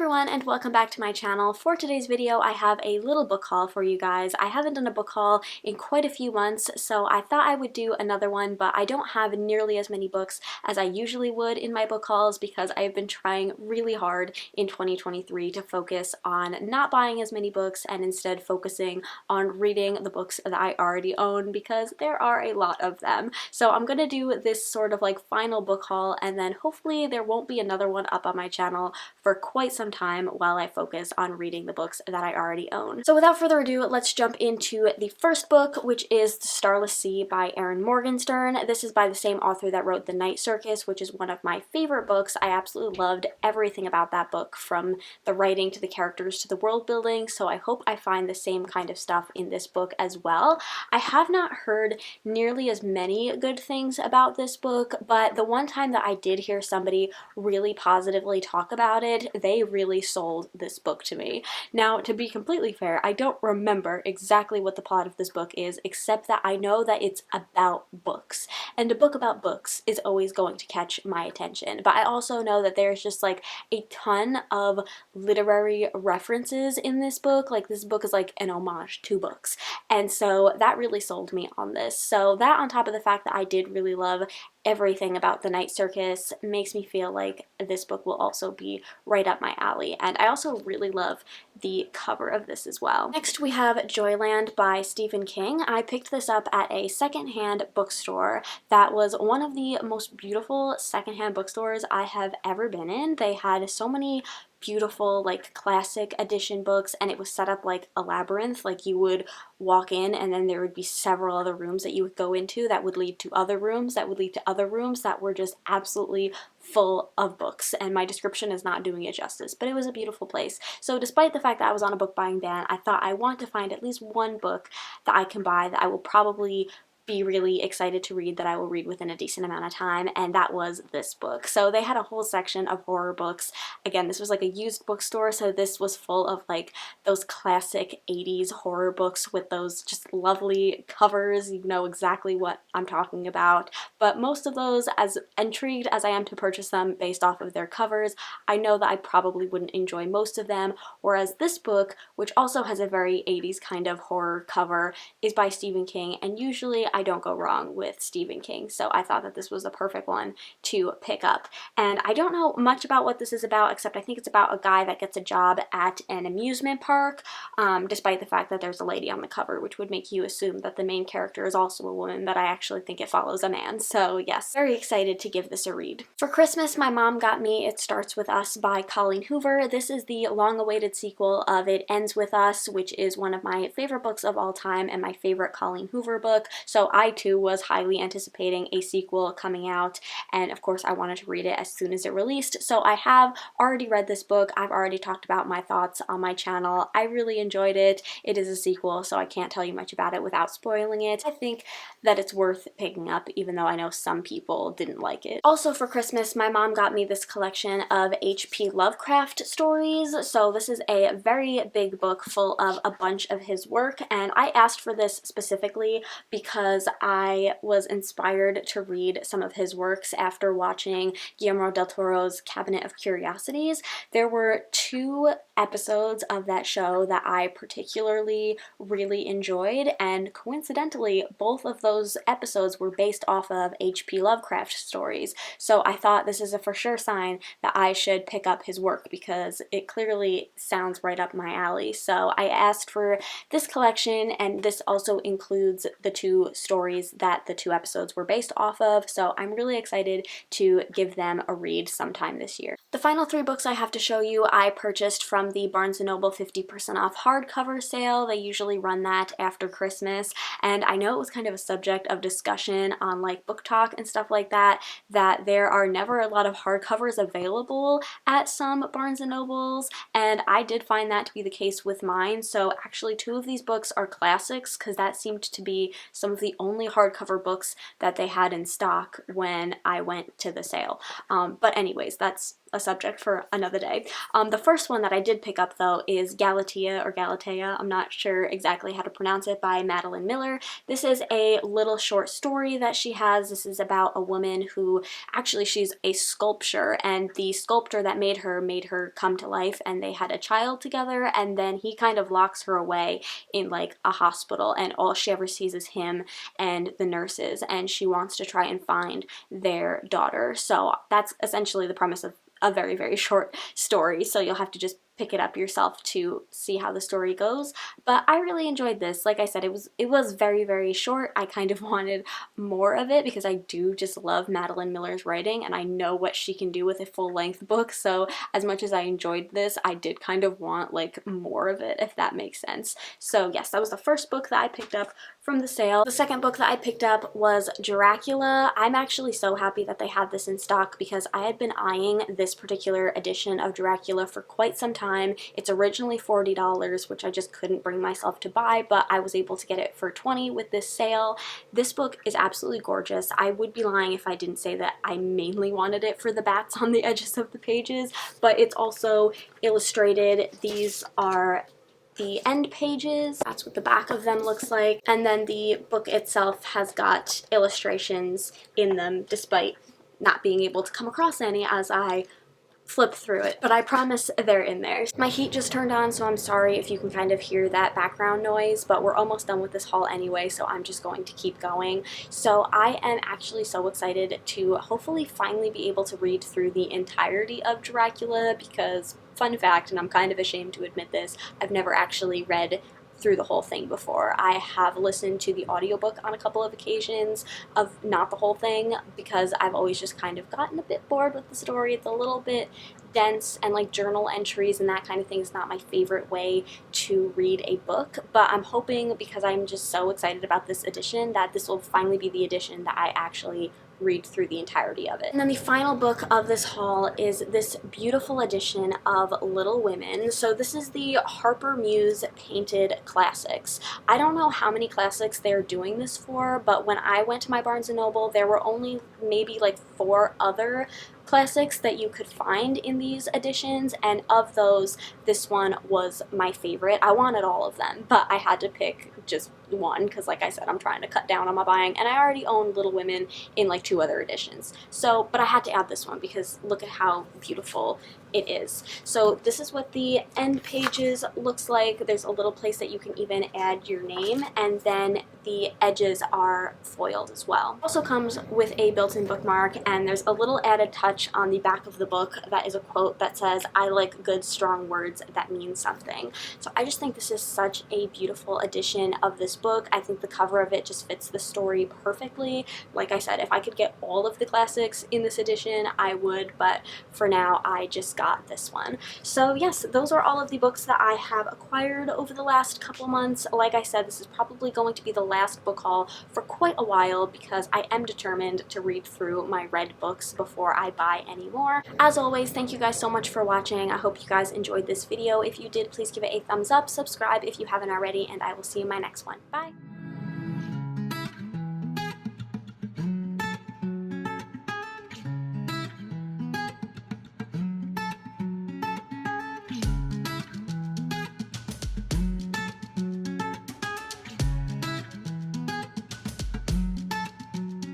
everyone, and welcome back to my channel. For today's video, I have a little book haul for you guys. I haven't done a book haul in quite a few months, so I thought I would do another one, but I don't have nearly as many books as I usually would in my book hauls because I've been trying really hard in 2023 to focus on not buying as many books and instead focusing on reading the books that I already own because there are a lot of them. So I'm gonna do this sort of like final book haul, and then hopefully there won't be another one up on my channel for quite some time while I focus on reading the books that I already own. So without further ado, let's jump into the first book, which is The Starless Sea by Erin Morgenstern. This is by the same author that wrote The Night Circus, which is one of my favorite books. I absolutely loved everything about that book, from the writing to the characters to the world building, so I hope I find the same kind of stuff in this book as well. I have not heard nearly as many good things about this book, but the one time that I did hear somebody really positively talk about it, they really sold this book to me. Now, to be completely fair, I don't remember exactly what the plot of this book is, except that I know that it's about books, and a book about books is always going to catch my attention. But I also know that there's just like a ton of literary references in this book. Like, this book is like an homage to books, and so that really sold me on this. So that, on top of the fact that I did really love everything about The Night Circus, makes me feel like this book will also be right up my alley. And I also really love the cover of this as well. Next we have Joyland by Stephen King. I picked this up at a secondhand bookstore that was one of the most beautiful secondhand bookstores I have ever been in. They had so many beautiful like classic edition books, and it was set up like a labyrinth. Like, you would walk in and then there would be several other rooms that you would go into that would lead to other rooms that would lead to other rooms that were just absolutely full of books, and my description is not doing it justice, but it was a beautiful place. So despite the fact that I was on a book buying ban, I thought I want to find at least one book that I can buy that I will probably be really excited to read, that I will read within a decent amount of time, and that was this book. So they had a whole section of horror books. Again, this was like a used bookstore, so this was full of like those classic 80s horror books with those just lovely covers. You know exactly what I'm talking about. But most of those, as intrigued as I am to purchase them based off of their covers, I know that I probably wouldn't enjoy most of them, whereas this book, which also has a very 80s kind of horror cover, is by Stephen King, and usually I don't go wrong with Stephen King, so I thought that this was the perfect one to pick up. And I don't know much about what this is about, except I think it's about a guy that gets a job at an amusement park, despite the fact that there's a lady on the cover, which would make you assume that the main character is also a woman, but I actually think it follows a man. So yes, very excited to give this a read. For Christmas, my mom got me It Starts With Us by Colleen Hoover. This is the long-awaited sequel of It Ends With Us, which is one of my favorite books of all time and my favorite Colleen Hoover book. So I too was highly anticipating a sequel coming out, and of course I wanted to read it as soon as it released. So I have already read this book. I've already talked about my thoughts on my channel. I really enjoyed it. It is a sequel, so I can't tell you much about it without spoiling it. I think that it's worth picking up, even though I know some people didn't like it. Also for Christmas, my mom got me this collection of H.P. Lovecraft stories. So this is a very big book full of a bunch of his work, and I asked for this specifically because I was inspired to read some of his works after watching Guillermo del Toro's Cabinet of Curiosities. There were two episodes of that show that I particularly really enjoyed, and coincidentally, both of those episodes were based off of H.P. Lovecraft stories. So I thought this is a for sure sign that I should pick up his work because it clearly sounds right up my alley. So I asked for this collection, and this also includes the two stories that the two episodes were based off of, so I'm really excited to give them a read sometime this year. The final three books I have to show you I purchased from the Barnes & Noble 50% off hardcover sale. They usually run that after Christmas, and I know it was kind of a subject of discussion on like Book Talk and stuff like that, that there are never a lot of hardcovers available at some Barnes & Nobles, and I did find that to be the case with mine. So actually two of these books are classics because that seemed to be some of the only hardcover books that they had in stock when I went to the sale. But anyways, that's a subject for another day. The first one that I did pick up though is Galatea or Galatea, I'm not sure exactly how to pronounce it, by Madeline Miller. This is a little short story that she has. This is about a woman who, actually she's a sculptor, and the sculptor that made her come to life, and they had a child together, and then he kind of locks her away in like a hospital, and all she ever sees is him and the nurses, and she wants to try and find their daughter. So that's essentially the premise of a very, very short story, so you'll have to just pick it up yourself to see how the story goes. But I really enjoyed this. Like I said, it was very, very short. I kind of wanted more of it because I do just love Madeline Miller's writing, and I know what she can do with a full-length book, so as much as I enjoyed this, I did kind of want like more of it, if that makes sense. So yes, that was the first book that I picked up from the sale. The second book that I picked up was Dracula. I'm actually so happy that they had this in stock because I had been eyeing this particular edition of Dracula for quite some time. It's originally $40, which I just couldn't bring myself to buy, but I was able to get it for $20 with this sale. This book is absolutely gorgeous. I would be lying if I didn't say that I mainly wanted it for the bats on the edges of the pages, but it's also illustrated. These are the end pages. That's what the back of them looks like. And then the book itself has got illustrations in them, despite not being able to come across any as I flip through it, but I promise they're in there. My heat just turned on, so I'm sorry if you can kind of hear that background noise, but we're almost done with this haul anyway, so I'm just going to keep going. So I am actually so excited to hopefully finally be able to read through the entirety of Dracula because, fun fact, and I'm kind of ashamed to admit this, I've never actually read through the whole thing before. I have listened to the audiobook on a couple of occasions, of not the whole thing, because I've always just kind of gotten a bit bored with the story. It's a little bit dense, and like journal entries and that kind of thing is not my favorite way to read a book, but I'm hoping, because I'm just so excited about this edition, that this will finally be the edition that I actually read through the entirety of it. And then the final book of this haul is this beautiful edition of Little Women. So this is the Harper Muse Painted Classics. I don't know how many classics they're doing this for, but when I went to my Barnes & Noble, there were only maybe like 4 other classics that you could find in these editions, and of those, this one was my favorite. I wanted all of them, but I had to pick just one because, like I said, I'm trying to cut down on my buying, and I already own Little Women in like 2 other editions. So, but I had to add this one because look at how beautiful it is. So this is what the end pages looks like. There's a little place that you can even add your name, and then the edges are foiled as well. It also comes with a built-in bookmark, and there's a little added touch on the back of the book that is a quote that says, "I like good strong words that mean something." So I just think this is such a beautiful edition of this book. I think the cover of it just fits the story perfectly. Like I said, if I could get all of the classics in this edition, I would, but for now I just got this one. So yes, those are all of the books that I have acquired over the last couple months. Like I said, this is probably going to be the last book haul for quite a while because I am determined to read through my read books before I buy any more. As always, thank you guys so much for watching. I hope you guys enjoyed this video. If you did, please give it a thumbs up, subscribe if you haven't already, and I will see you in my next one. Bye!